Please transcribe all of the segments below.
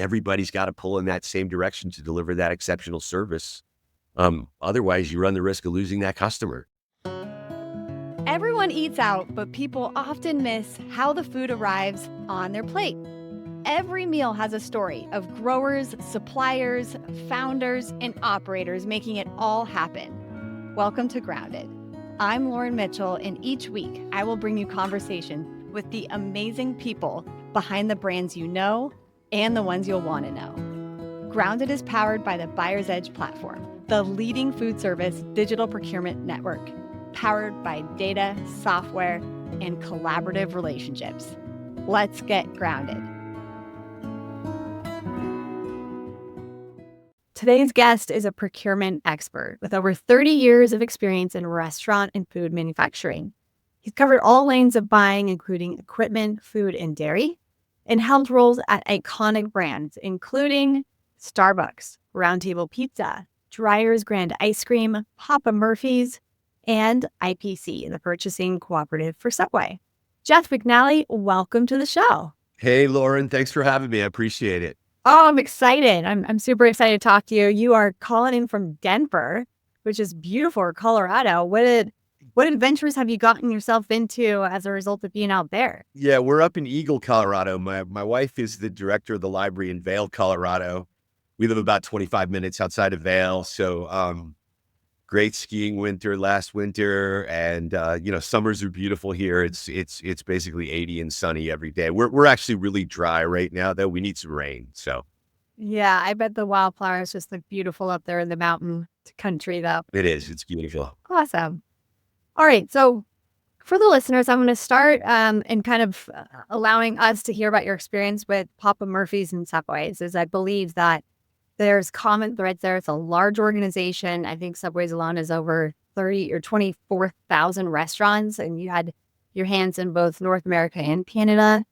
everybody's got to pull in that same direction to deliver that exceptional service. Otherwise, you run the risk of losing that customer. Everyone eats out, but people often miss how the food arrives on their plate. Every meal has a story of growers, suppliers, founders, and operators making it all happen. Welcome to Grounded. I'm Lauren Mitchell, and each week I will bring you conversation with the amazing people behind the brands you know and the ones you'll want to know. Grounded is powered by the Buyer's Edge platform, the leading food service digital procurement network, powered by data, software, and collaborative relationships. Let's get grounded. Today's guest is a procurement expert with over 30 years of experience in restaurant and food manufacturing. He's covered all lanes of buying, including equipment, food, and dairy, and held roles at iconic brands, including Starbucks, Round Table Pizza, Dreyer's Grand Ice Cream, Papa Murphy's, and IPC, the Purchasing Cooperative for Subway. Jeff McNally, welcome to the show. Hey, Lauren, thanks for having me. I appreciate it. Oh, I'm excited. I'm super excited to talk to you. You are calling in from Denver, which is beautiful, Colorado. What adventures have you gotten yourself into as a result of being out there? Yeah, we're up in Eagle, Colorado. My wife is the director of the library in Vail, Colorado. We live about 25 minutes outside of Vail. So great skiing winter last winter, and summers are beautiful here. It's basically 80 and sunny every day. We're actually really dry right now, though. We need some rain. So yeah, I bet the wildflowers just look beautiful up there in the mountain country, though. it is. It's beautiful. Awesome. All right, so for the listeners, I'm going to start and kind of allowing us to hear about your experience with Papa Murphy's and Subway's, as I believe that there's common threads there. It's a large organization. I think Subway's alone is over 30 or 24,000 restaurants, and you had your hands in both North America and Canada.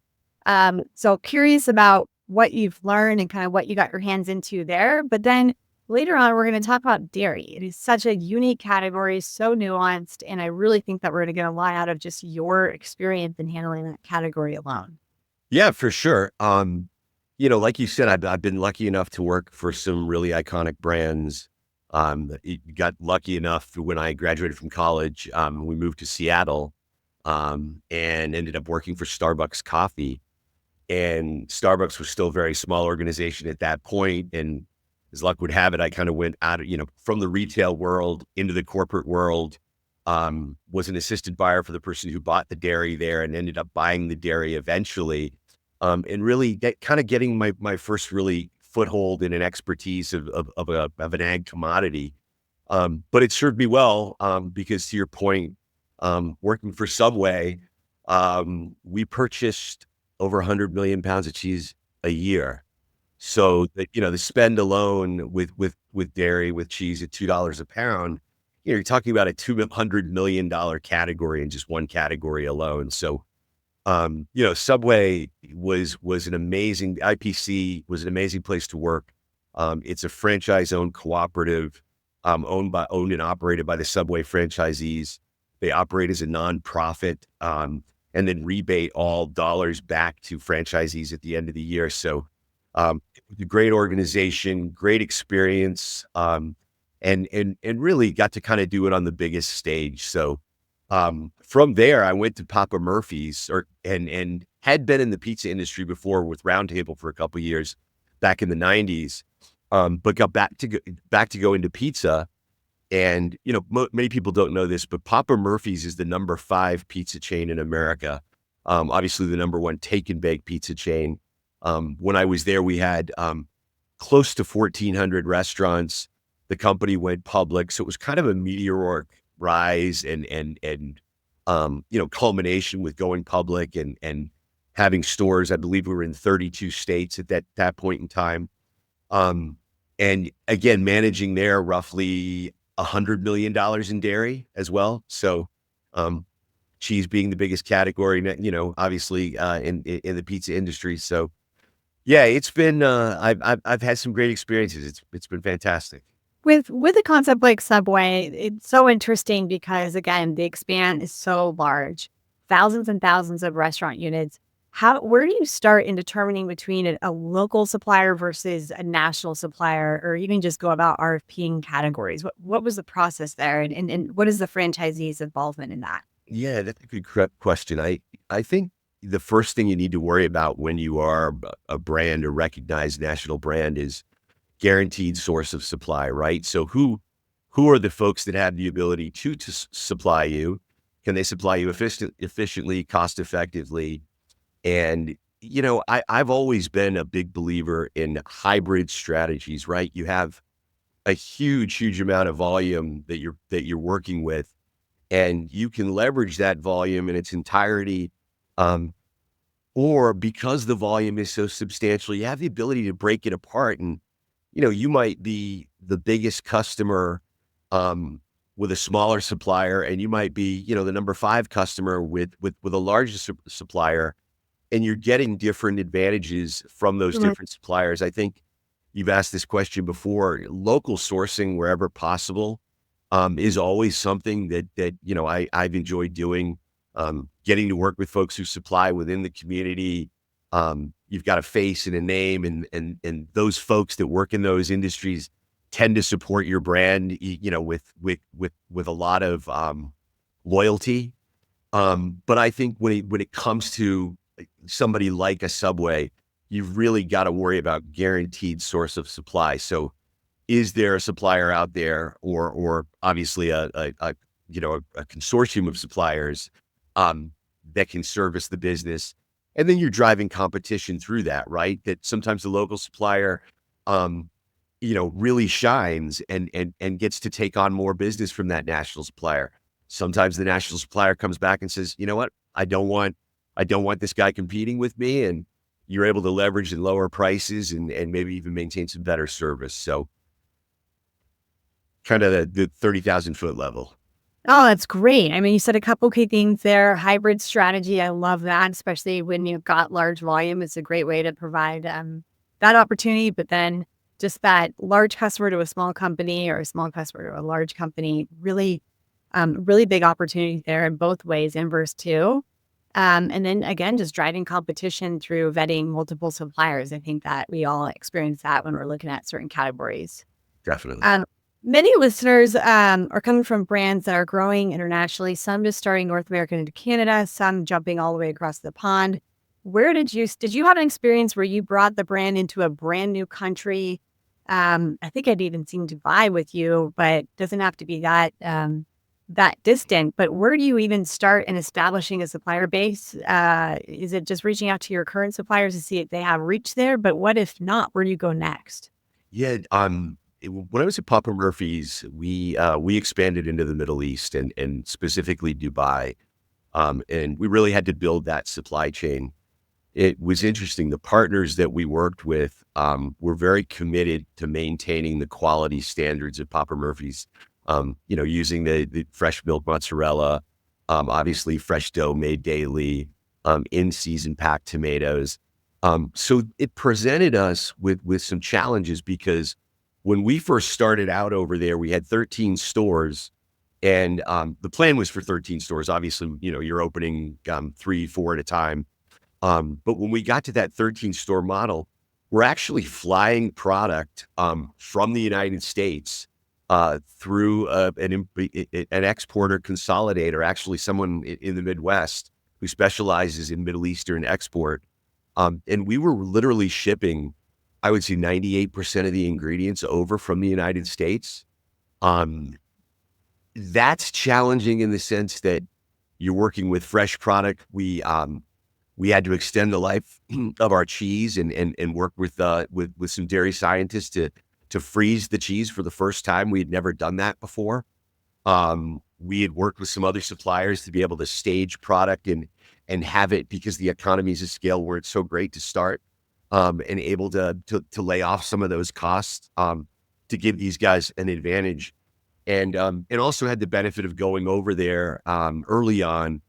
So curious about what you've learned and kind of what you got your hands into there. But then later on, we're going to talk about dairy. It is such a unique category, so nuanced, and I really think that we're going to get a lot out of just your experience in handling that category alone. Yeah, for sure. Like you said, I've been lucky enough to work for some really iconic brands. Got lucky enough when I graduated from college. We moved to Seattle and ended up working for Starbucks Coffee. And Starbucks was still a very small organization at that point. And as luck would have it, I kind of went out of, from the retail world into the corporate world. Was an assistant buyer for the person who bought the dairy there and ended up buying the dairy eventually. And really getting my first really foothold in an expertise of an ag commodity. But it served me well because, to your point, working for Subway, we purchased over 100 million pounds of cheese a year. So the spend alone with dairy, with cheese at $2 a pound, you're talking about a $200 million category in just one category alone. So Subway was an amazing, IPC was an amazing place to work. It's a franchise-owned cooperative, owned and operated by the Subway franchisees. They operate as a nonprofit, and then rebate all dollars back to franchisees at the end of the year. So, it was a great organization, great experience, and really got to kind of do it on the biggest stage. So, from there, I went to Papa Murphy's and had been in the pizza industry before with Round Table for a couple of years back in the 90s, but got back to go into pizza. And, many people don't know this, but Papa Murphy's is the number 5 pizza chain in America. Obviously the number 1 take and bake pizza chain. When I was there, we had close to 1,400 restaurants. The company went public. So it was kind of a meteoric rise and culmination with going public and having stores. I believe we were in 32 states at that point in time. And again, managing there roughly $100 million in dairy as well. So, cheese being the biggest category, obviously, in the pizza industry. So yeah, it's been, I've had some great experiences. It's been fantastic. With a concept like Subway, it's so interesting because, again, the expanse is so large, thousands and thousands of restaurant units. Where do you start in determining between a local supplier versus a national supplier, or even just go about RFPing categories? What was the process there, and what is the franchisee's involvement in that? Yeah, that's a good question. I think the first thing you need to worry about when you are a brand, a recognized national brand, is guaranteed source of supply, right? So who are the folks that have the ability to supply you? Can they supply you efficiently, cost effectively? And I've always been a big believer in hybrid strategies, right? You have a huge amount of volume that you're working with, and you can leverage that volume in its entirety. Um, or because the volume is so substantial, you have the ability to break it apart. And, you might be the biggest customer with a smaller supplier, and you might be, the number five customer with a larger supplier, and you're getting different advantages from those Mhm. different suppliers. I think you've asked this question before. Local sourcing wherever possible is always something that I've enjoyed doing. Getting to work with folks who supply within the community. You've got a face and a name, and those folks that work in those industries tend to support your brand, with a lot of loyalty. But I think when it comes to somebody like a Subway, you've really got to worry about guaranteed source of supply. So is there a supplier out there, or obviously a consortium of suppliers um, that can service the business? And then you're driving competition through that, right? That sometimes the local supplier, um, really shines and gets to take on more business from that national supplier. Sometimes the national supplier comes back and says, you know what, I don't want this guy competing with me, and you're able to leverage and lower prices and maybe even maintain some better service. So kind of the 30,000-foot level. Oh, that's great. I mean, you said a couple key things there. Hybrid strategy. I love that, especially when you've got large volume. It's a great way to provide that opportunity. But then just that large customer to a small company or a small customer to a large company, really big opportunity there in both ways, inverse too. And then again, just driving competition through vetting multiple suppliers. I think that we all experience that when we're looking at certain categories. Definitely. Um, Many listeners are coming from brands that are growing internationally, some just starting North America into Canada, some jumping all the way across the pond. Did you have an experience where you brought the brand into a brand new country? I think I'd even seen Dubai with you, but doesn't have to be that distant. But where do you even start in establishing a supplier base? Is it just reaching out to your current suppliers to see if they have reach there? But what if not? Where do you go next? Yeah, when I was at Papa Murphy's, we expanded into the Middle East and specifically Dubai, and we really had to build that supply chain. It was interesting. The partners that we worked with were very committed to maintaining the quality standards at Papa Murphy's. Using the fresh milk mozzarella, obviously fresh dough made daily, in season packed tomatoes. So it presented us with some challenges because when we first started out over there, we had 13 stores, and the plan was for 13 stores. Obviously, you're opening 3, 4 at a time. But when we got to that 13 store model, we're actually flying product from the United States through an exporter consolidator, actually someone in the Midwest who specializes in Middle Eastern export. And we were literally shipping, I would say 98% of the ingredients over from the United States. Um, that's challenging in the sense that you're working with fresh product. We had to extend the life of our cheese and work with some dairy scientists to freeze the cheese for the first time. We had never done that before. We had worked with some other suppliers to be able to stage product and have it, because the economies of scale weren't so great to start, and able to lay off some of those costs to give these guys an advantage. And it also had the benefit of going over there early on.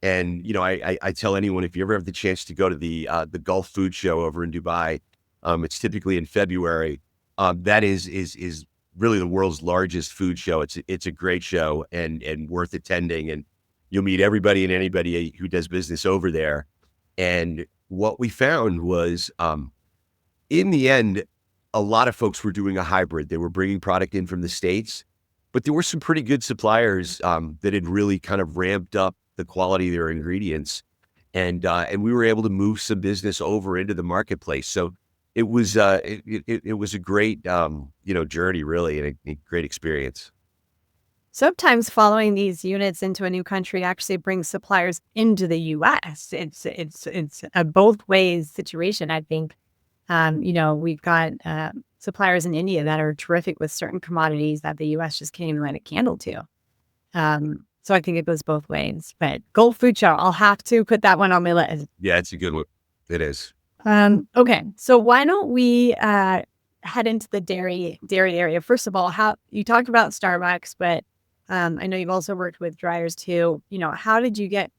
And I tell anyone, if you ever have the chance to go to the Gulf Food Show over in Dubai, it's typically in February. That is really the world's largest food show. It's a great show and worth attending. And you'll meet everybody and anybody who does business over there. And what we found was, in the end, a lot of folks were doing a hybrid. They were bringing product in from the States, but there were some pretty good suppliers that had really kind of ramped up the quality of their ingredients, and we were able to move some business over into the marketplace. So it was a great journey, really, and a great experience. Sometimes following these units into a new country actually brings suppliers into the U.S. It's a both ways situation, I think. We've got suppliers in India that are terrific with certain commodities that the U.S. just can't even light a candle to. So I think it goes both ways. But Gold Food Show, I'll have to put that one on my list. Yeah, it's a good one. It is. Okay, so why don't we head into the dairy area? First of all, how you talked about Starbucks, but I know you've also worked with dryers too. How did you get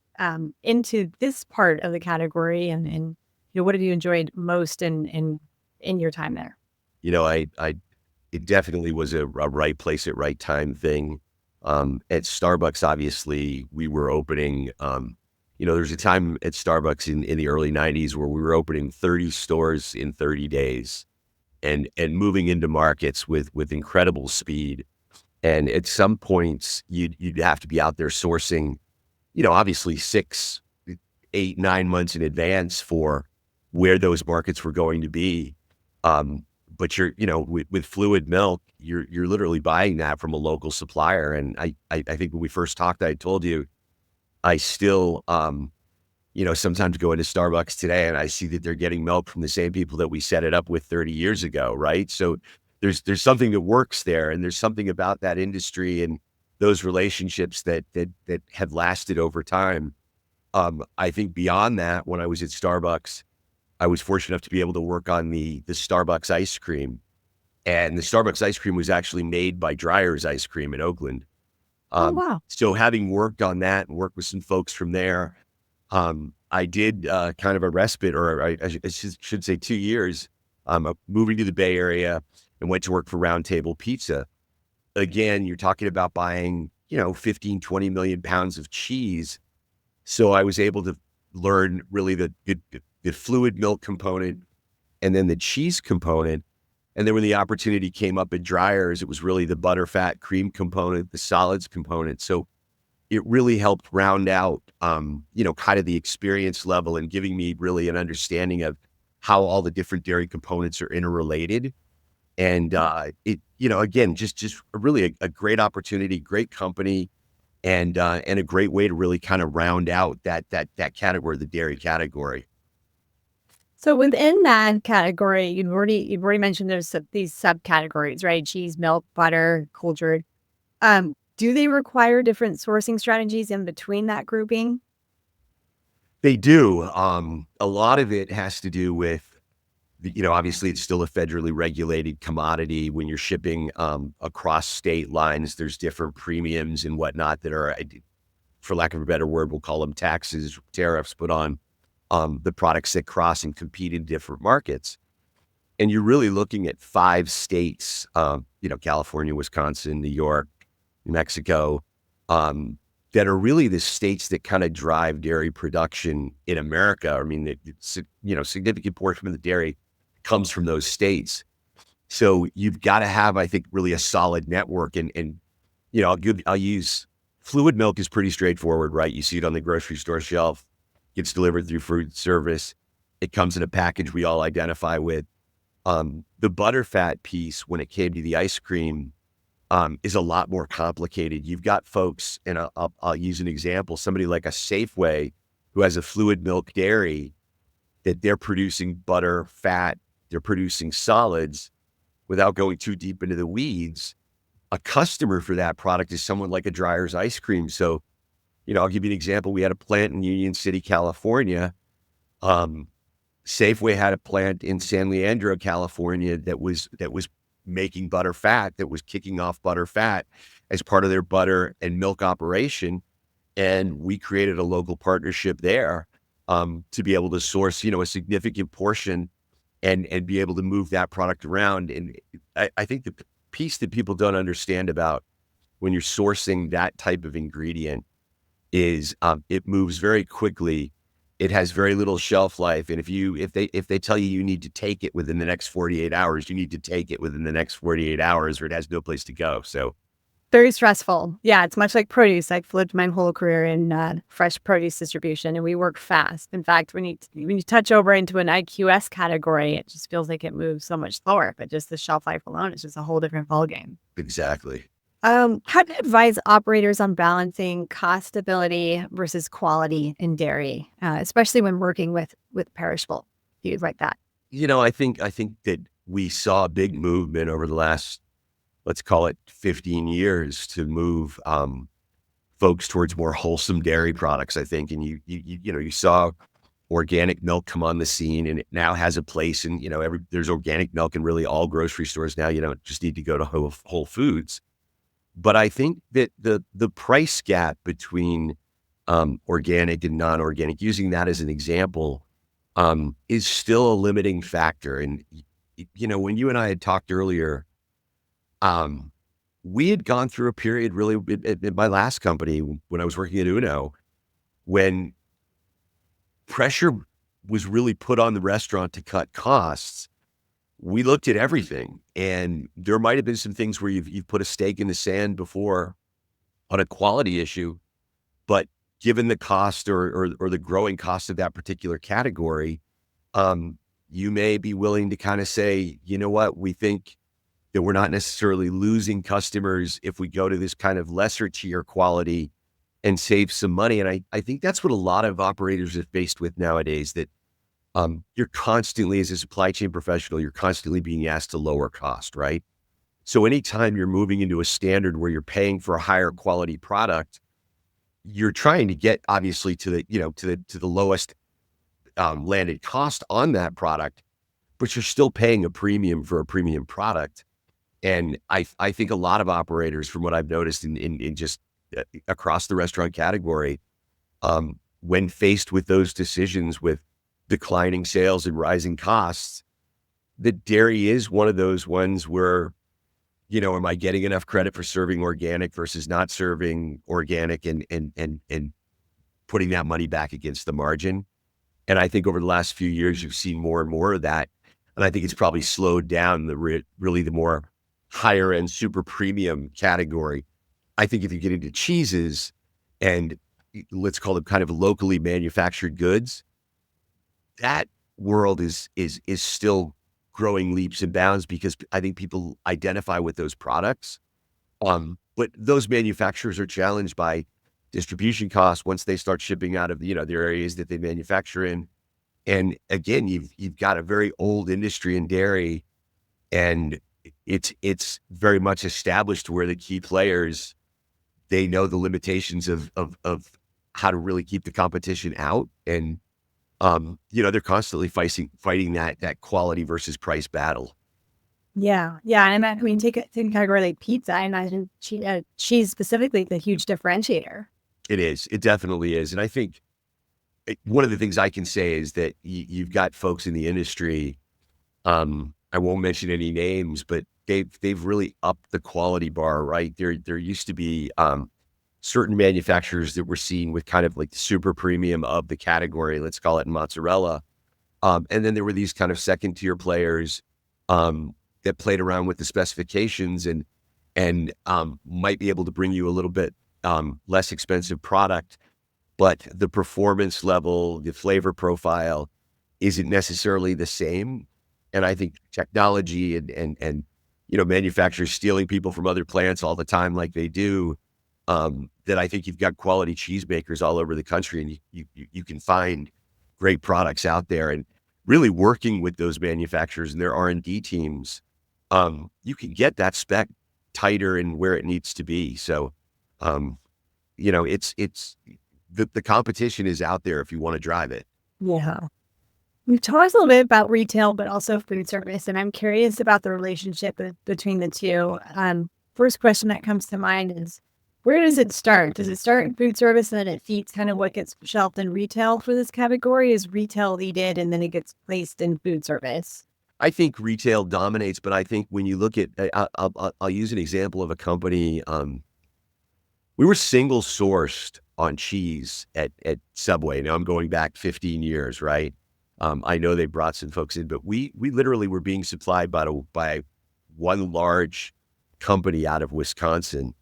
into this part of the category, and what have you enjoyed most in your time there? I it definitely was a right place at right time thing. At Starbucks, obviously, we were opening. There was a time at Starbucks in the early '90s where we were opening 30 stores in 30 days, and moving into markets with incredible speed. And at some points, you'd have to be out there sourcing, obviously 6, 8, 9 months in advance for where those markets were going to be. But with fluid milk, you're literally buying that from a local supplier. And I think when we first talked, I told you I still, sometimes go into Starbucks today and I see that they're getting milk from the same people that we set it up with 30 years ago, right? So there's something that works there, and there's something about that industry and those relationships that have lasted over time. I think beyond that, when I was at Starbucks, I was fortunate enough to be able to work on the Starbucks ice cream, and the Starbucks ice cream was actually made by Dreyer's Ice Cream in Oakland. Oh, wow. So having worked on that and worked with some folks from there, I did kind of a respite, or I should say 2 years, moving to the Bay Area and went to work for Round Table Pizza. Again, you're talking about buying, 15, 20 million pounds of cheese. So I was able to learn really the fluid milk component and then the cheese component. And then when the opportunity came up at Dryers, it was really the butter, fat, cream component, the solids component. So it really helped round out, kind of the experience level and giving me really an understanding of how all the different dairy components are interrelated. And again, just really a great opportunity, great company, and a great way to really kind of round out that category, the dairy category. So within that category, you've already mentioned there's these subcategories, right? Cheese, milk, butter, cultured. Do they require different sourcing strategies in between that grouping? They do. A lot of it has to do with, obviously it's still a federally regulated commodity. When you're shipping across state lines, there's different premiums and whatnot that are, for lack of a better word, we'll call them taxes, tariffs put on the products that cross and compete in different markets. And you're really looking at 5 states, California, Wisconsin, New York, New Mexico, that are really the states that kind of drive dairy production in America. I mean, significant portion of the dairy comes from those states. So you've got to have, I think, really a solid network. And I'll use fluid milk is pretty straightforward, right? You see it on the grocery store shelf, gets delivered through food service. It comes in a package we all identify with. The butterfat piece, when it came to the ice cream, is a lot more complicated. You've got folks, and I'll use an example, somebody like a Safeway who has a fluid milk dairy that they're producing butter, fat, they're producing solids without going too deep into the weeds. A customer for that product is someone like a Dreyer's Ice Cream. So, I'll give you an example. We had a plant in Union City, California. Safeway had a plant in San Leandro, California that was making butter fat, that was kicking off butter fat as part of their butter and milk operation. And we created a local partnership there to be able to source, a significant portion and be able to move that product around. And I think the piece that people don't understand about when you're sourcing that type of ingredient is it moves very quickly it has very little shelf life. And if they tell you you need to take it within the next 48 hours, you need to take it within the next 48 hours or it has no place to go. So Very stressful. Yeah, it's much like produce. I've lived my whole career in fresh produce distribution, and we work fast. In fact, when you touch over into an IQS category, it just feels like it moves so much slower. But just the shelf life alone is just a whole different ballgame. exactly. How do you advise operators on balancing cost stability versus quality in dairy, especially when working with perishable foods like that? I think that we saw a big movement over the last, let's call it 15 years, to move folks towards more wholesome dairy products, I think. And you saw organic milk come on the scene, and it now has a place in, there's organic milk in really all grocery stores now. You don't just need to go to Whole Foods. But I think that the price gap between organic and non-organic, using that as an example, is still a limiting factor. And when you and I had talked earlier, um, we had gone through a period really at my last company when I was working at Uno, when pressure was really put on the restaurant to cut costs. We looked at everything, and there might have been some things where you've put a stake in the sand before on a quality issue, but given the cost or the growing cost of that particular category, you may be willing to kind of say, you know what, we think that we're not necessarily losing customers if we go to this kind of lesser tier quality and save some money. And I think that's what a lot of operators are faced with nowadays, that you're constantly, as a supply chain professional, you're constantly being asked to lower cost, right? So anytime you're moving into a standard where you're paying for a higher quality product, you're trying to get obviously to the lowest landed cost on that product, but you're still paying a premium for a premium product. And I think a lot of operators, from what I've noticed in just across the restaurant category, when faced with those decisions with declining sales and rising costs, the dairy is one of those ones where, am I getting enough credit for serving organic versus not serving organic, and putting that money back against the margin? And I think over the last few years, you've seen more and more of that. And I think it's probably slowed down really the more higher end, super premium category. I think if you get into cheeses and let's call them kind of locally manufactured goods, that world is still growing leaps and bounds because I think people identify with those products. But those manufacturers are challenged by distribution costs once they start shipping out of their areas that they manufacture in. And again, you've got a very old industry in dairy, and it's very much established where the key players, they know the limitations of how to really keep the competition out. And they're constantly fighting that quality versus price battle. Yeah, yeah, and I mean, take a category like pizza. I imagine cheese specifically is a huge differentiator. It is. It definitely is. And I think one of the things I can say is that you've got folks in the industry. I won't mention any names, but they've really upped the quality bar. Right there used to be certain manufacturers that were seen with kind of like the super premium of the category. Let's call it mozzarella. And then there were these kind of second tier players that played around with the specifications and might be able to bring you a little bit less expensive product, but the performance level, the flavor profile isn't necessarily the same. And I think technology and manufacturers stealing people from other plants all the time like they do, that I think you've got quality cheesemakers all over the country, and you can find great products out there. And really working with those manufacturers and their R&D teams, you can get that spec tighter and where it needs to be. So, it's the competition is out there if you want to drive it. Yeah. We've talked a little bit about retail, but also food service, and I'm curious about the relationship between the two. First question that comes to mind is, where does it start? Does it start in food service and then it feeds kind of what gets shelved in retail for this category? Is retail leaded and then it gets placed in food service? I think retail dominates, but I think when you look at, I'll use an example of a company. We were single sourced on cheese at Subway. Now I'm going back 15 years, right? I know they brought some folks in, but we literally were being supplied by one large company out of Wisconsin.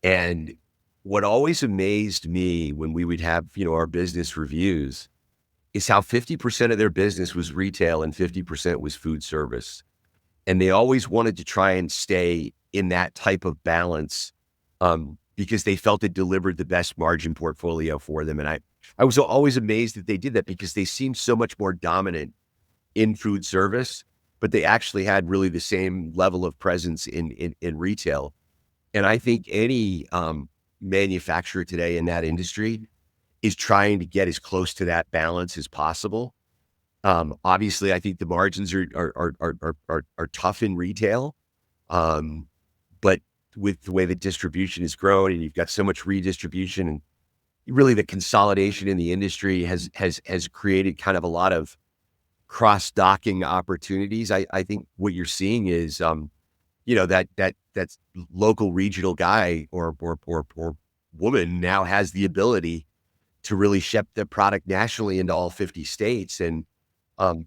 And what always amazed me when we would have, our business reviews is how 50% of their business was retail and 50% was food service. And they always wanted to try and stay in that type of balance, because they felt it delivered the best margin portfolio for them. And I was always amazed that they did that because they seemed so much more dominant in food service, but they actually had really the same level of presence in retail. And I think any manufacturer today in that industry is trying to get as close to that balance as possible. Obviously, I think the margins are tough in retail, but with the way the distribution has grown, and you've got so much redistribution, and really the consolidation in the industry has created kind of a lot of cross docking opportunities. I think what you're seeing is, that's local regional guy or woman now has the ability to really ship the product nationally into all 50 states. And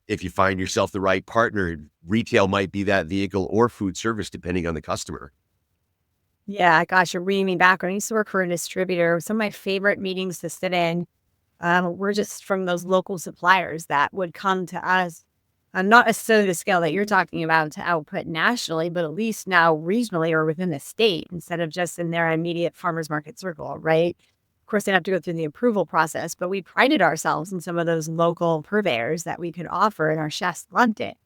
if you find yourself the right partner, retail might be that vehicle, or food service, depending on the customer. Yeah, gosh, you're bringing me back. When I used to work for a distributor, some of my favorite meetings to sit in were just from those local suppliers that would come to us, not necessarily the scale that you're talking about to output nationally, but at least now regionally or within the state, instead of just in their immediate farmers market circle, right? Of course, they have to go through the approval process, but we prided ourselves in some of those local purveyors that we could offer, and our chefs loved it.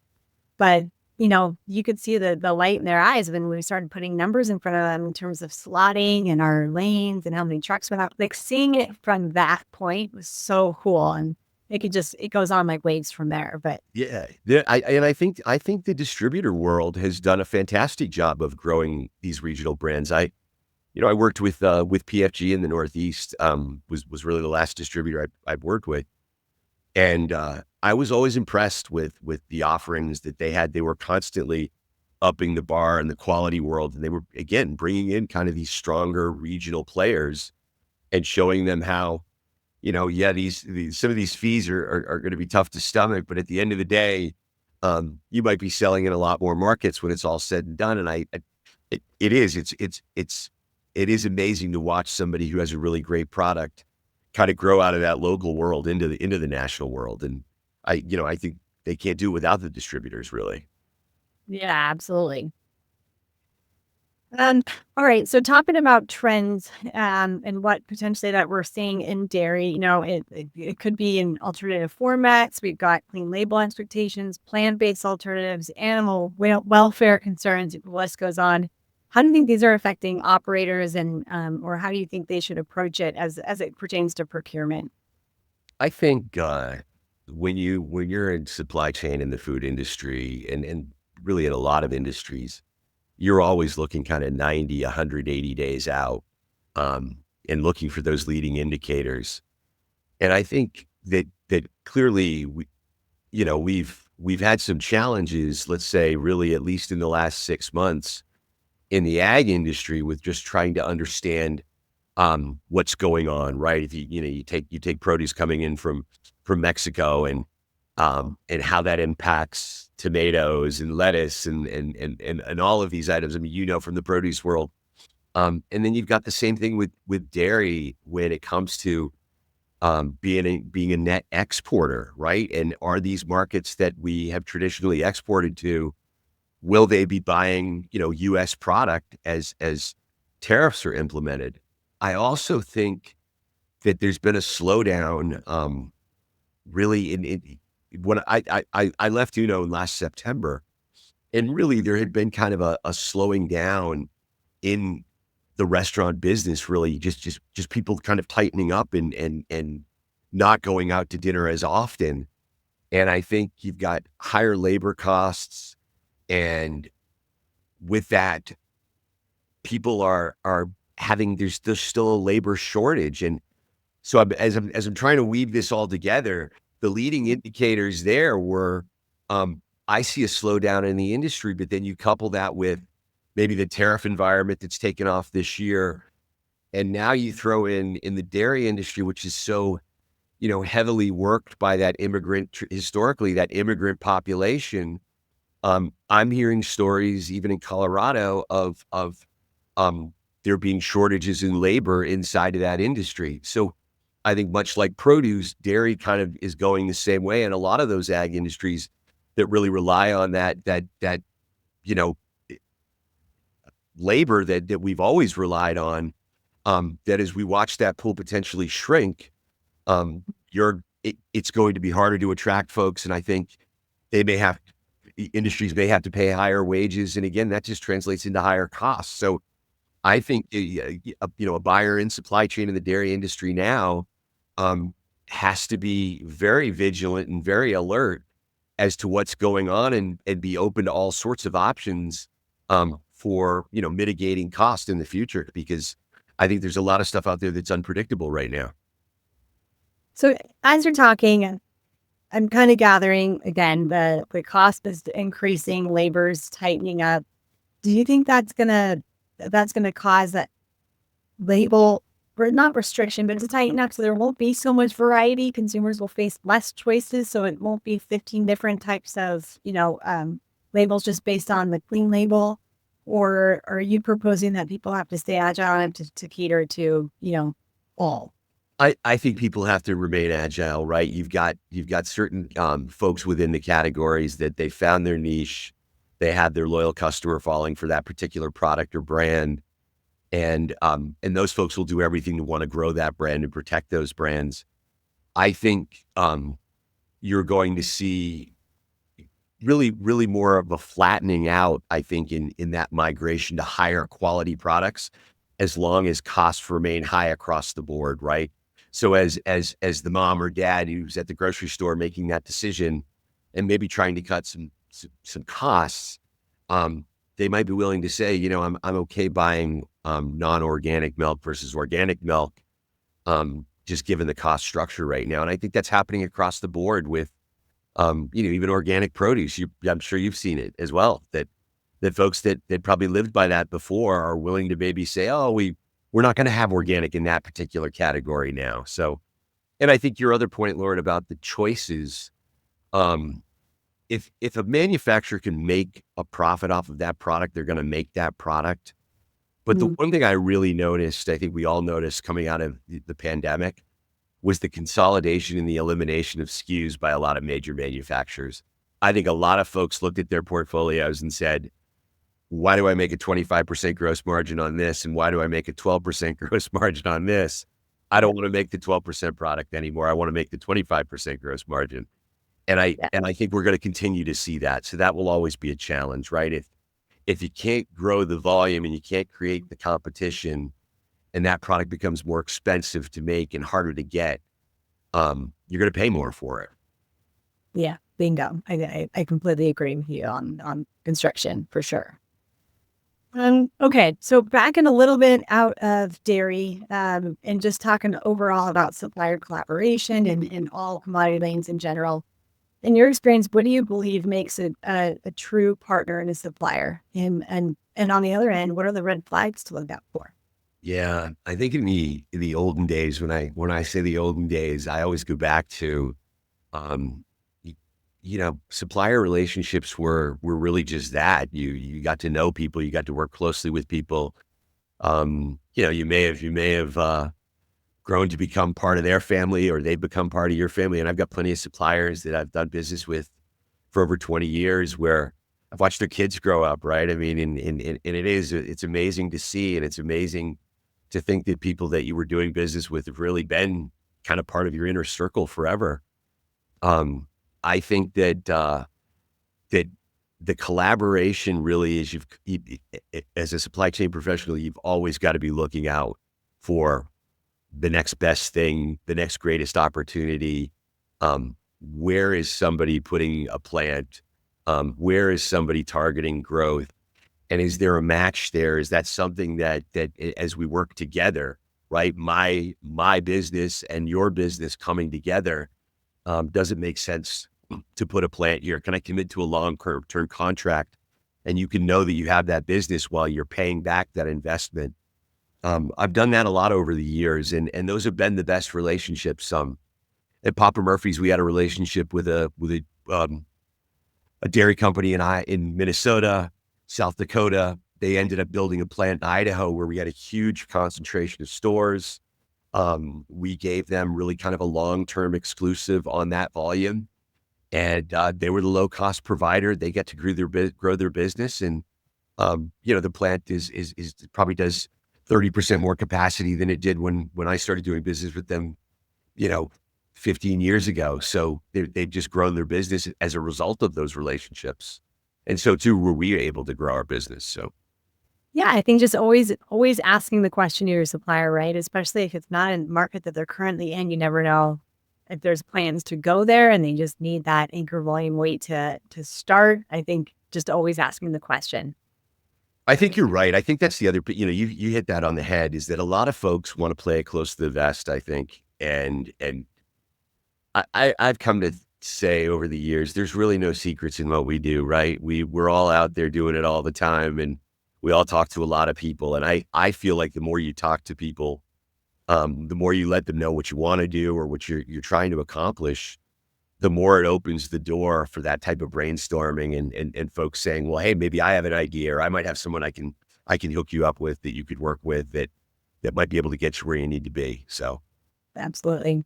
But, you could see the light in their eyes when we started putting numbers in front of them in terms of slotting and our lanes and how many trucks went out. Like, seeing it from that point was so cool. And it goes on like waves from there. But Yeah, I think the distributor world has done a fantastic job of growing these regional brands. I worked with PFG in the Northeast. Was really the last distributor I've worked with, and I was always impressed with the offerings that they had. They were constantly upping the bar in the quality world, and they were again bringing in kind of these stronger regional players and showing them how, yeah, these some of these fees are going to be tough to stomach, but at the end of the day, you might be selling in a lot more markets when it's all said and done. And it is amazing to watch somebody who has a really great product kind of grow out of that local world into the national world. And I think they can't do it without the distributors, really. yeah, absolutely. All right. So talking about trends, and what potentially that we're seeing in dairy, it could be in alternative formats. We've got clean label expectations, plant-based alternatives, animal welfare concerns. The list goes on. How do you think these are affecting operators, and or how do you think they should approach it as it pertains to procurement? I think when you're in supply chain in the food industry, and really in a lot of industries, you're always looking kind of 90, 180 days out, and looking for those leading indicators. And I think that clearly we've had some challenges, let's say, really at least in the last 6 months in the ag industry with just trying to understand what's going on, right? If you take produce coming in from Mexico, and how that impacts tomatoes and lettuce and all of these items. I mean, from the produce world. And then you've got the same thing with dairy when it comes to being a net exporter, right? And are these markets that we have traditionally exported to, will they be buying, U.S. product as tariffs are implemented? I also think that there's been a slowdown, really when I left Uno last September, and really there had been kind of a slowing down in the restaurant business, really just people kind of tightening up and not going out to dinner as often. And I think you've got higher labor costs, and with that, people are having there's still a labor shortage. And so as I'm trying to weave this all together, the leading indicators there were, I see a slowdown in the industry, but then you couple that with maybe the tariff environment that's taken off this year. And now you throw in the dairy industry, which is so, heavily worked by that historically, that immigrant population. I'm hearing stories even in Colorado of there being shortages in labor inside of that industry. So I think much like produce, dairy kind of is going the same way. And a lot of those ag industries that really rely on that, you know, labor that we've always relied on, that as we watch that pool potentially shrink, it's going to be harder to attract folks. And I think they may have industries may have to pay higher wages. And again, that just translates into higher costs. So I think a buyer in supply chain in the dairy industry now has to be very vigilant and very alert as to what's going on and be open to all sorts of options for mitigating cost in the future, because I think there's a lot of stuff out there that's unpredictable right now. So as you're talking, I'm kind of gathering again the cost is increasing, labor's tightening up. Do you think that's gonna cause that label, or not restriction, but to tighten up so there won't be so much variety? Consumers will face less choices, so it won't be 15 different types of labels just based on the clean label. Or are you proposing that people have to stay agile and to cater to all? I think people have to remain agile, right? You've got certain folks within the categories that they found their niche, they have their loyal customer falling for that particular product or brand, and those folks will do everything to want to grow that brand and protect those brands. I think you're going to see really, really more of a flattening out, I think, in that migration to higher quality products, as long as costs remain high across the board, right? So as the mom or dad who's at the grocery store making that decision and maybe trying to cut some costs, they might be willing to say, I'm okay buying non-organic milk versus organic milk, just given the cost structure right now. And I think that's happening across the board with even organic produce. I'm sure you've seen it as well, that folks that probably lived by that before are willing to maybe say, oh, we're not going to have organic in that particular category now. So, and I think your other point, Lauren, about the choices, if a manufacturer can make a profit off of that product, they're going to make that product. But the one thing I really noticed, I think we all noticed coming out of the pandemic, was the consolidation and the elimination of SKUs by a lot of major manufacturers. I think a lot of folks looked at their portfolios and said, why do I make a 25% gross margin on this? And why do I make a 12% gross margin on this? I don't want to make the 12% product anymore. I want to make the 25% gross margin. And I think we're going to continue to see that. So that will always be a challenge, right? If you can't grow the volume and you can't create the competition, and that product becomes more expensive to make and harder to get, you're going to pay more for it. Yeah, bingo. I completely agree with you on construction for sure. Okay, so backing a little bit out of dairy, and just talking overall about supplier collaboration and all commodity lanes in general. In your experience, what do you believe makes a true partner and a supplier? And on the other end, what are the red flags to look out for? Yeah, I think in the olden days, when I say the olden days, I always go back to, supplier relationships were really just that. You got to know people, you got to work closely with people. You may have grown to become part of their family, or they've become part of your family. And I've got plenty of suppliers that I've done business with for over 20 years where I've watched their kids grow up, right? I mean, and it's amazing to see, and it's amazing to think that people that you were doing business with have really been kind of part of your inner circle forever. I think that that the collaboration really is, as a supply chain professional, you've always got to be looking out for the next best thing, the next greatest opportunity. Where is somebody putting a plant? Where is somebody targeting growth? And is there a match there? Is that something that as we work together, right? My business and your business coming together, does it make sense to put a plant here? Can I commit to a long-term contract? And you can know that you have that business while you're paying back that investment. I've done that a lot over the years, and those have been the best relationships. At Papa Murphy's, we had a relationship with a dairy company in Minnesota, South Dakota. They ended up building a plant in Idaho where we had a huge concentration of stores. We gave them really kind of a long-term exclusive on that volume, and they were the low-cost provider. They get to grow their business, and the plant is probably does 30% more capacity than it did when I started doing business with them, you know, 15 years ago. So they've just grown their business as a result of those relationships. And so too, were we able to grow our business. So Yeah, I think just always asking the question to your supplier, right? Especially if it's not a market that they're currently in, you never know if there's plans to go there and they just need that anchor volume weight to start. I think just always asking the question. I think you're right. I think that's the other, you hit that on the head, is that a lot of folks want to play it close to the vest, I think. And I've come to say over the years, there's really no secrets in what we do, right? We're all out there doing it all the time, and we all talk to a lot of people. And I feel like the more you talk to people, the more you let them know what you want to do or what you're trying to accomplish, the more it opens the door for that type of brainstorming and folks saying, well, hey, maybe I have an idea, or I might have someone I can hook you up with that you could work with that might be able to get you where you need to be. So Absolutely.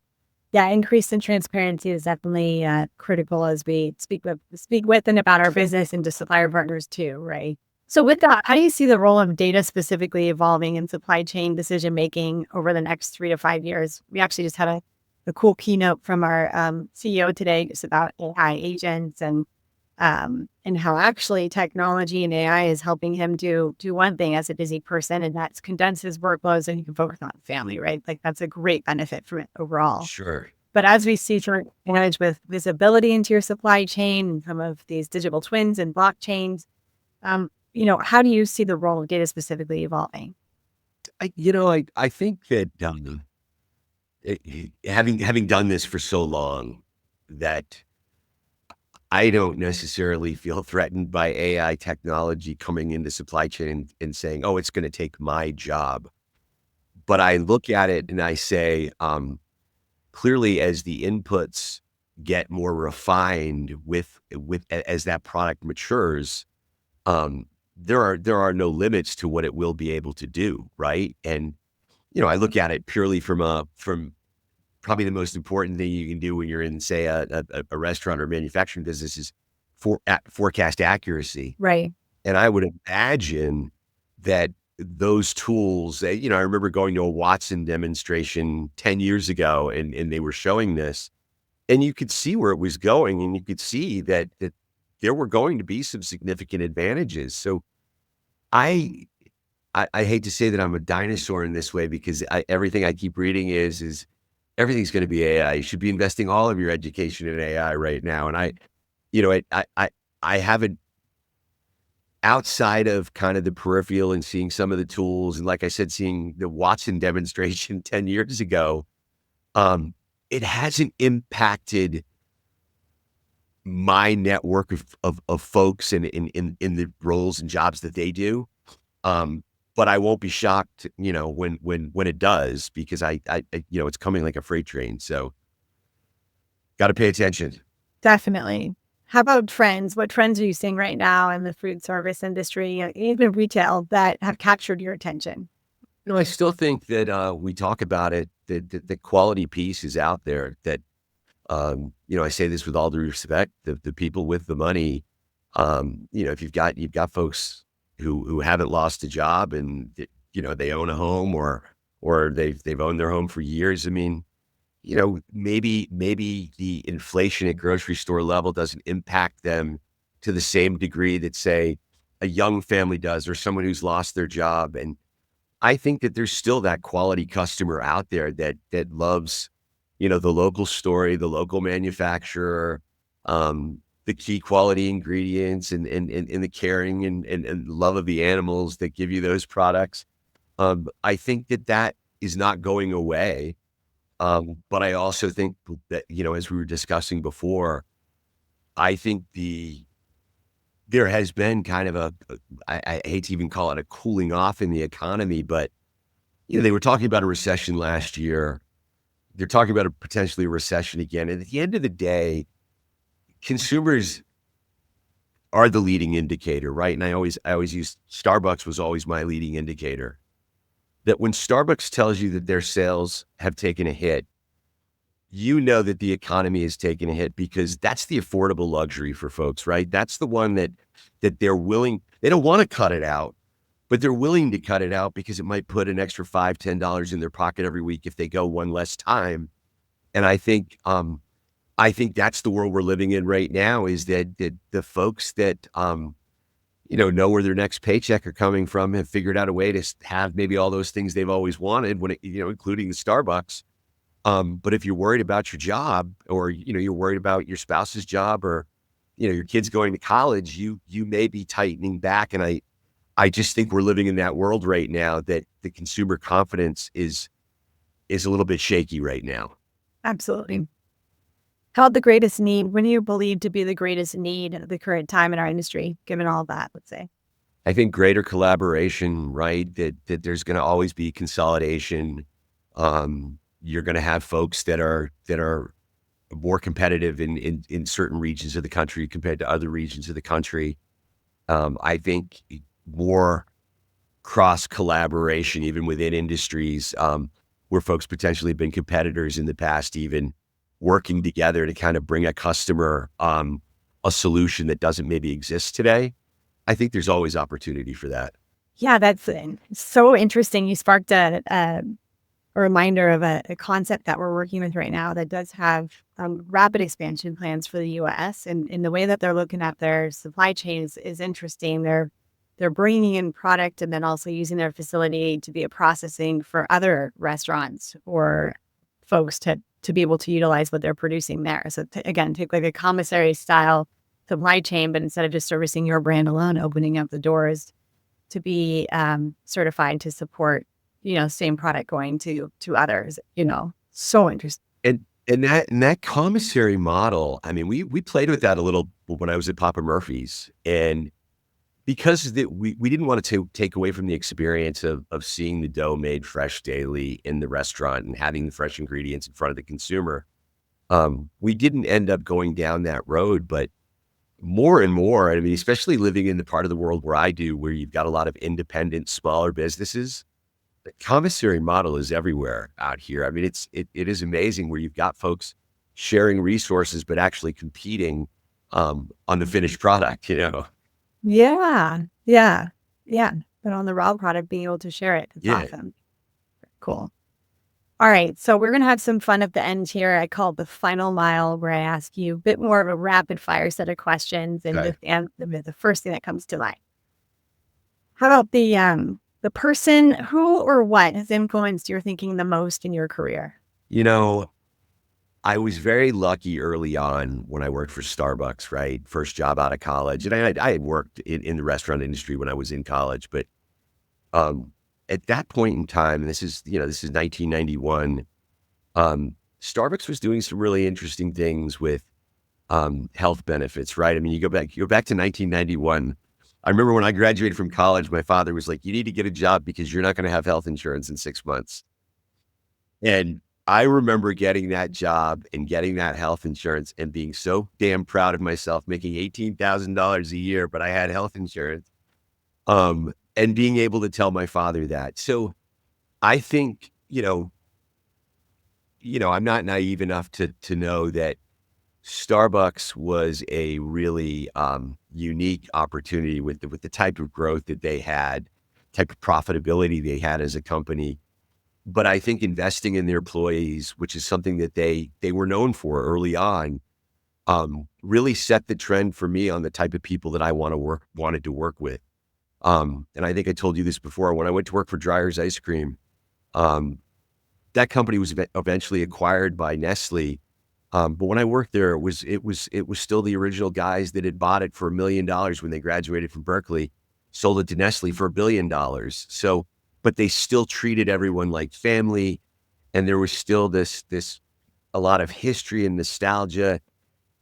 Yeah, increase in transparency is definitely critical as we speak with and about our business and to supplier partners too, right? So with that, how do you see the role of data specifically evolving in supply chain decision making over the next 3 to 5 years? We actually just had a cool keynote from our CEO today just about AI agents and how actually technology and AI is helping him do one thing as a busy person, and that's condense his workloads and he can focus on family, right? Like that's a great benefit from it overall. sure. But as we see sort of manage with visibility into your supply chain and some of these digital twins and blockchains, how do you see the role of data specifically evolving? I think that having done this for so long, that I don't necessarily feel threatened by AI technology coming into supply chain and saying, "Oh, it's going to take my job." But I look at it and I say, clearly, as the inputs get more refined as that product matures, there are no limits to what it will be able to do, right? And I look at it purely from probably the most important thing you can do when you're in, say, a restaurant or manufacturing business is forecast accuracy. Right. And I would imagine that those tools, I remember going to a Watson demonstration 10 years ago, and they were showing this, and you could see where it was going, and you could see that there were going to be some significant advantages. So I hate to say that I'm a dinosaur in this way, because everything I keep reading is everything's going to be AI. You should be investing all of your education in AI right now. And I haven't, outside of kind of the peripheral and seeing some of the tools, and like I said, seeing the Watson demonstration 10 years ago, it hasn't impacted my network of folks in the roles and jobs that they do. But I won't be shocked, when it does, because it's coming like a freight train. So got to pay attention. Definitely. How about trends? What trends are you seeing right now in the food service industry, even retail, that have captured your attention? I still think that we talk about it, that the quality piece is out there. That I say this with all due respect, the people with the money, if you've got folks who haven't lost a job, and they own a home, or they've owned their home for years. I mean, maybe the inflation at grocery store level doesn't impact them to the same degree that, say, a young family does, or someone who's lost their job. And I think that there's still that quality customer out there that loves, the local story, the local manufacturer, the key quality ingredients, and the caring and love of the animals that give you those products. I think that is not going away. But I also think that, as we were discussing before, I think there has been kind of I hate to even call it a cooling off in the economy, but they were talking about a recession last year. They're talking about a potentially a recession again. And at the end of the day, consumers are the leading indicator, right? And I always use Starbucks was always my leading indicator. That when Starbucks tells you that their sales have taken a hit, you know that the economy has taken a hit because that's the affordable luxury for folks, right? That's the one that they're willing, they don't want to cut it out, but they're willing to cut it out because it might put an extra $5, $10 in their pocket every week if they go one less time. And I think that's the world we're living in right now is that the folks that, know where their next paycheck are coming from have figured out a way to have maybe all those things they've always wanted including the Starbucks. But if you're worried about your job or, you're worried about your spouse's job or, your kids going to college, you may be tightening back. And I just think we're living in that world right now that the consumer confidence is a little bit shaky right now. Absolutely. Held the greatest need? When do you believe to be the greatest need at the current time in our industry, given all that, let's say? I think greater collaboration, right? That there's going to always be consolidation. You're going to have folks that are more competitive in certain regions of the country compared to other regions of the country. I think more cross collaboration, even within industries, where folks potentially have been competitors in the past, even working together to kind of bring a customer a solution that doesn't maybe exist today. I think there's always opportunity for that. Yeah, that's so interesting. You sparked a reminder of a concept that we're working with right now that does have rapid expansion plans for the U.S. And in the way that they're looking at their supply chains is interesting. They're bringing in product and then also using their facility to be a processing for other restaurants or folks to be able to utilize what they're producing there. So again, take like a commissary style supply chain, but instead of just servicing your brand alone, opening up the doors to be certified to support, same product going to others, so interesting. And that commissary model, I mean, we played with that a little when I was at Papa Murphy's, and because we didn't want to take away from the experience of seeing the dough made fresh daily in the restaurant and having the fresh ingredients in front of the consumer. We didn't end up going down that road, but more and more, I mean, especially living in the part of the world where I do, where you've got a lot of independent, smaller businesses, the commissary model is everywhere out here. I mean, it is amazing where you've got folks sharing resources, but actually competing on the finished product, Yeah. But on the raw product, being able to share it. It's awesome. Cool. All right. So we're going to have some fun at the end here. I call it the final mile, where I ask you a bit more of a rapid fire set of questions. And the first thing that comes to mind. How about the person who or what has influenced your thinking the most in your career? I was very lucky early on when I worked for Starbucks, right? First job out of college. And I had worked in the restaurant industry when I was in college. But at that point in time, and this is 1991, Starbucks was doing some really interesting things with health benefits, right? I mean, you go back to 1991. I remember when I graduated from college, my father was like, you need to get a job because you're not going to have health insurance in 6 months. And I remember getting that job and getting that health insurance and being so damn proud of myself, making $18,000 a year, but I had health insurance, and being able to tell my father that. So I think, I'm not naive enough to know that Starbucks was a really unique opportunity with the type of growth that they had, type of profitability they had as a company. But I think investing in their employees, which is something that they were known for early on, really set the trend for me on the type of people that I wanted to work with. And I think I told you this before. When I went to work for Dreyer's Ice Cream, that company was eventually acquired by Nestle. But when I worked there, it was still the original guys that had bought it for $1 million when they graduated from Berkeley, sold it to Nestle for $1 billion. So, but they still treated everyone like family, and there was still this a lot of history and nostalgia.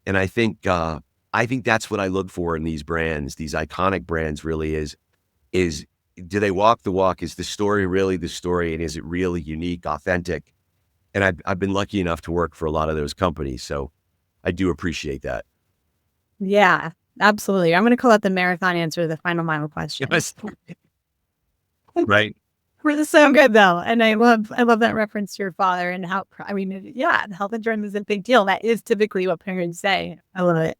And I think that's what I look for in these brands, these iconic brands. Really is do they walk the walk? Is the story really the story? And is it really unique, authentic? And I've been lucky enough to work for a lot of those companies. So I do appreciate that. Yeah, absolutely. I'm going to call it the marathon answer to the final mile question. Yes. Right. Really so good though, and I love that reference to your father and how yeah, health insurance is a big deal. That is typically what parents say. I love it.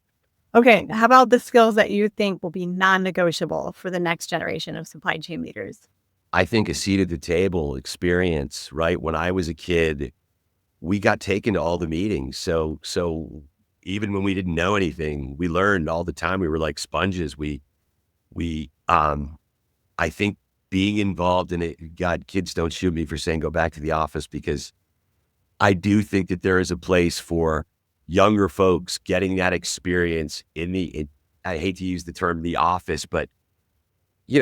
Okay, how about the skills that you think will be non-negotiable for the next generation of supply chain leaders? I think a seat at the table experience, right? When I was a kid, we got taken to all the meetings. So even when we didn't know anything, we learned all the time. We were like sponges. We I think being involved in it, God, kids don't shoot me for saying go back to the office, because I do think that there is a place for younger folks getting that experience I hate to use the term the office, but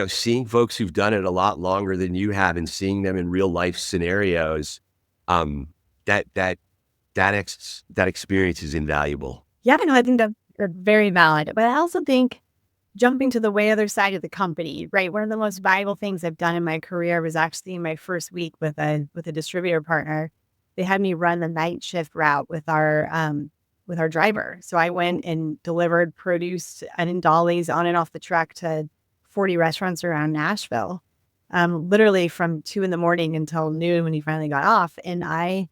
seeing folks who've done it a lot longer than you have and seeing them in real life scenarios, um, that that that experience is invaluable. Yeah, no, I think that are very valid. But I also think jumping to the way other side of the company, right? One of the most valuable things I've done in my career was actually in my first week with a distributor partner. They had me run the night shift route with our driver. So I went and delivered produce and in dollies on and off the truck to 40 restaurants around Nashville, literally from 2 in the morning until noon when he finally got off. And I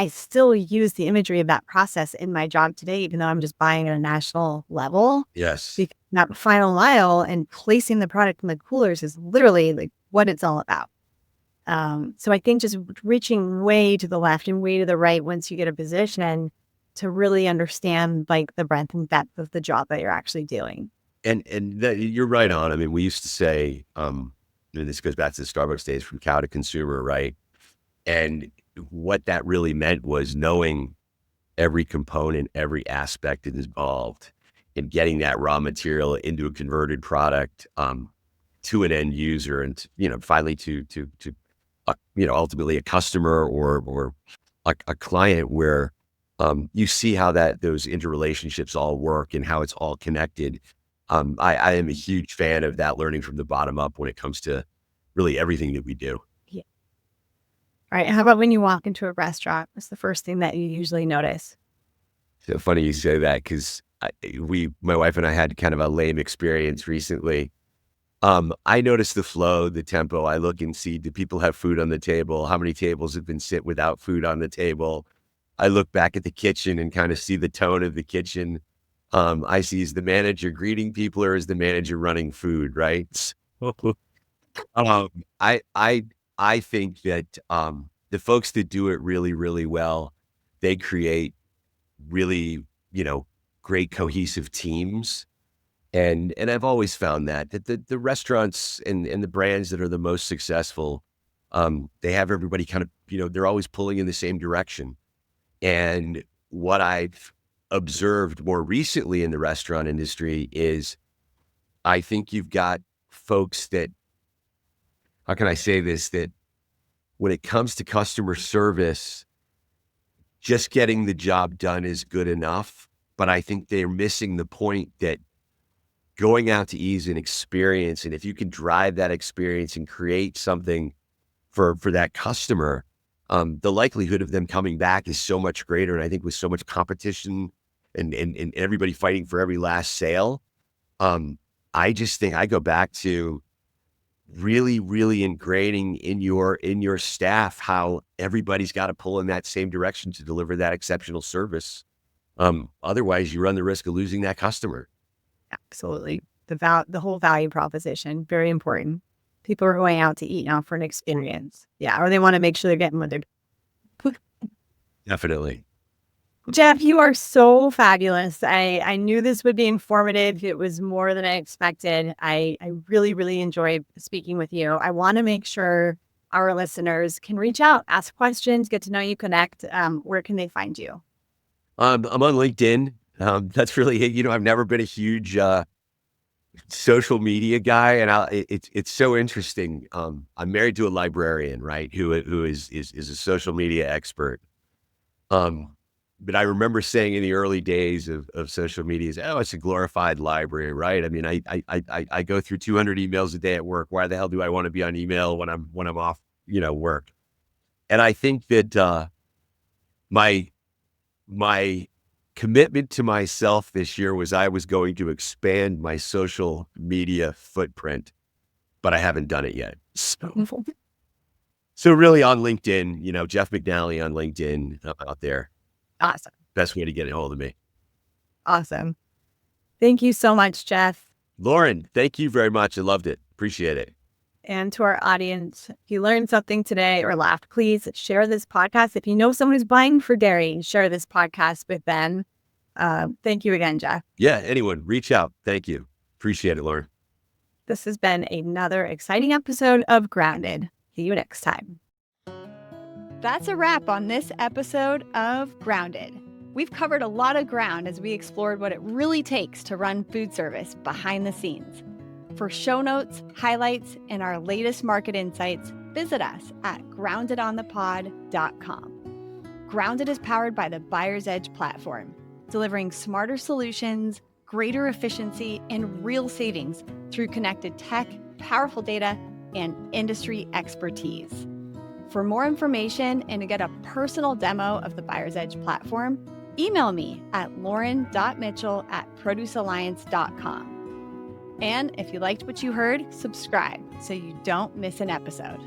still use the imagery of that process in my job today, even though I'm just buying at a national level. Yes. Because that final mile and placing the product in the coolers is literally like what it's all about. So I think just reaching way to the left and way to the right once you get a position to really understand like the breadth and depth of the job that you're actually doing. You're right on. I mean, we used to say, and this goes back to the Starbucks days, from cow to consumer, right? And what that really meant was knowing every component, every aspect involved in getting that raw material into a converted product, to an end user, and finally to ultimately a customer or a client, where you see how those interrelationships all work and how it's all connected. I am a huge fan of that, learning from the bottom up when it comes to really everything that we do. Yeah. All right. How about when you walk into a restaurant? What's the first thing that you usually notice? So funny you say that, because my wife and I had kind of a lame experience recently. I notice the flow, the tempo. I look and see, do people have food on the table? How many tables have been sit without food on the table? I look back at the kitchen and kind of see the tone of the kitchen. I see, is the manager greeting people or is the manager running food, right? Um, I I I think that the folks that do it really, really well, they create really, great cohesive teams. And I've always found that the restaurants and the brands that are the most successful, they have everybody kind of, they're always pulling in the same direction. And what I've observed more recently in the restaurant industry is, I think you've got folks that, how can I say this, that when it comes to customer service, just getting the job done is good enough. But I think they're missing the point that going out to ease an experience, and if you can drive that experience and create something for that customer, the likelihood of them coming back is so much greater. And I think with so much competition and everybody fighting for every last sale, I just think I go back to really, really ingraining in your staff how everybody's got to pull in that same direction to deliver that exceptional service. Otherwise, you run the risk of losing that customer. Absolutely. The whole value proposition, very important. People are going out to eat now for an experience. Yeah. Or they want to make sure they're getting what they're. Definitely. Jeff, you are so fabulous. I knew this would be informative. It was more than I expected. I really, really enjoyed speaking with you. I want to make sure our listeners can reach out, ask questions, get to know you, connect. Where can they find you? I'm on LinkedIn. That's really it. I've never been a huge social media guy, and it's so interesting. I'm married to a librarian, right? Who is a social media expert. Um, but I remember saying in the early days of social media, is, oh, it's a glorified library, right? I mean, I go through 200 emails a day at work. Why the hell do I want to be on email when I'm off, work? And I think that my my commitment to myself this year was I was going to expand my social media footprint, but I haven't done it yet. So really on LinkedIn, Jeff McNally on LinkedIn, I'm out there. Awesome. Best way to get a hold of me. Awesome. Thank you so much, Jeff. Lauren, thank you very much. I loved it. Appreciate it. And to our audience, if you learned something today or laughed, please share this podcast. If you know someone who's buying for dairy, share this podcast with them. Thank you again, Jeff. Yeah, anyone, reach out. Thank you. Appreciate it, Lauren. This has been another exciting episode of Grounded. See you next time. That's a wrap on this episode of Grounded. We've covered a lot of ground as we explored what it really takes to run food service behind the scenes. For show notes, highlights, and our latest market insights, visit us at groundedonthepod.com. Grounded is powered by the Buyer's Edge platform, delivering smarter solutions, greater efficiency, and real savings through connected tech, powerful data, and industry expertise. For more information and to get a personal demo of the Buyer's Edge platform, email me at lauren.mitchell@producealliance.com. And if you liked what you heard, subscribe so you don't miss an episode.